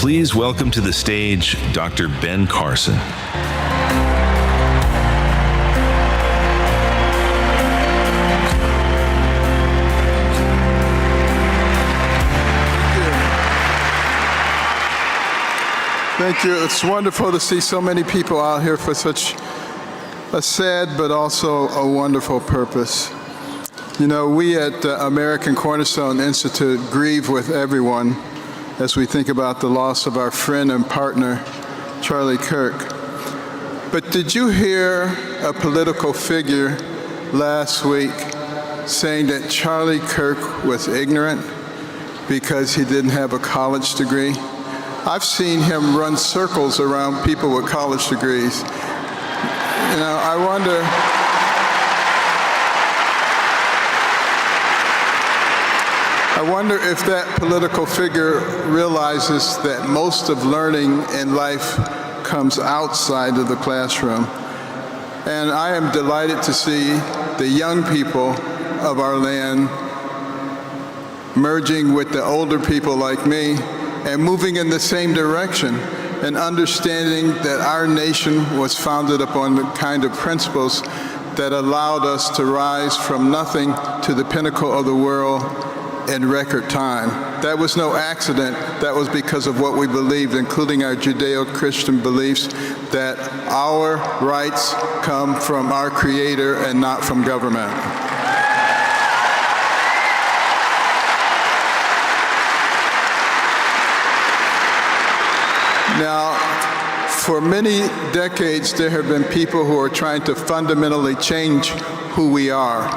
Please welcome to the stage Dr. Ben Carson. Thank you. It's wonderful to see so many people out here for such a sad but also a wonderful purpose. You know, we at the American Cornerstone Institute grieve with everyone as we think about the loss of our friend and partner, Charlie Kirk. But did you hear a political figure last week saying that Charlie Kirk was ignorant because he didn't have a college degree? I've seen him run circles around people with college degrees. You know, I wonder if that political figure realizes that most of learning in life comes outside of the classroom. And I am delighted to see the young people of our land merging with the older people like me and moving in the same direction and understanding that our nation was founded upon the kind of principles that allowed us to rise from nothing to the pinnacle of the world in record time. That was no accident. That was because of what we believed, including our Judeo-Christian beliefs, that our rights come from our Creator and not from government. Now, for many decades, there have been people who are trying to fundamentally change who we are.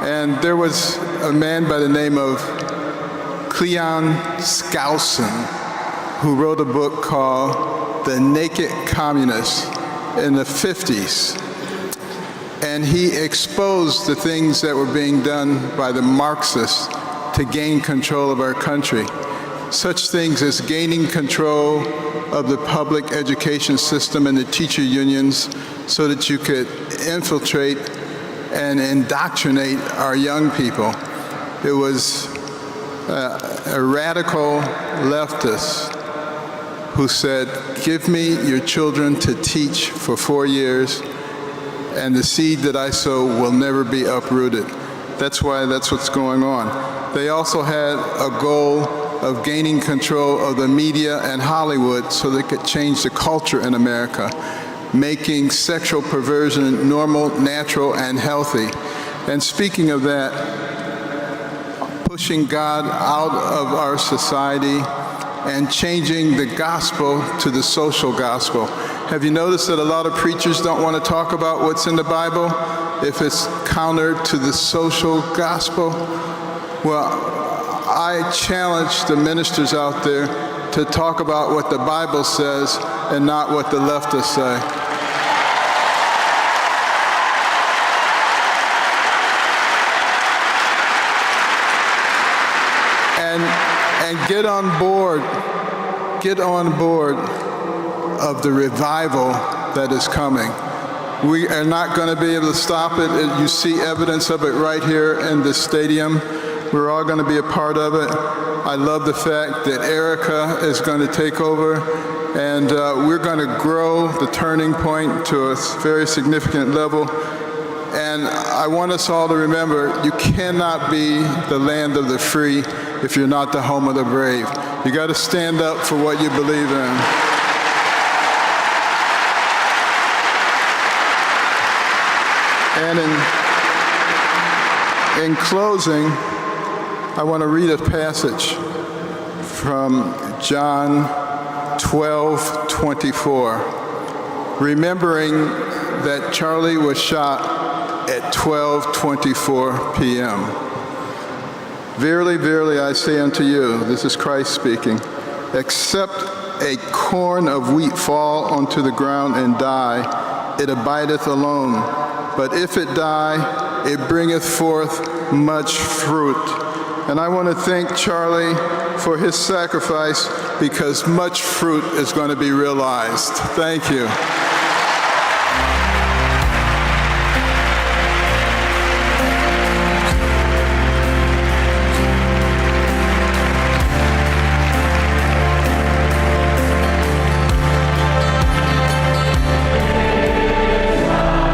And there was a man by the name of Cleon Skousen who wrote a book called The Naked Communist in the 50s. And he exposed the things that were being done by the Marxists to gain control of our country. Such things as gaining control of the public education system and the teacher unions so that you could infiltrate and indoctrinate our young people. It was a radical leftist who said, give me your children to teach for 4 years, and the seed that I sow will never be uprooted. That's what's going on. They also had a goal of gaining control of the media and Hollywood so they could change the culture in America, making sexual perversion normal, natural, and healthy. And speaking of that, pushing God out of our society and changing the gospel to the social gospel. Have you noticed that a lot of preachers don't want to talk about what's in the Bible if it's counter to the social gospel? Well, I challenge the ministers out there to talk about what the Bible says and not what the leftists say. And get on board of the revival that is coming. We are not going to be able to stop it. You see evidence of it right here in the stadium. We're all going to be a part of it. I love the fact that Erika is going to take over, and we're going to grow the Turning Point to a very significant level. And I want us all to remember, you cannot be the land of the free if you're not the home of the brave. You got to stand up for what you believe in. And in closing, I want to read a passage from John 12:24, remembering that Charlie was shot at 12:24 p.m. Verily, verily, I say unto you, this is Christ speaking, except a corn of wheat fall onto the ground and die, it abideth alone. But if it die, it bringeth forth much fruit. And I want to thank Charlie for his sacrifice because much fruit is going to be realized. Thank you.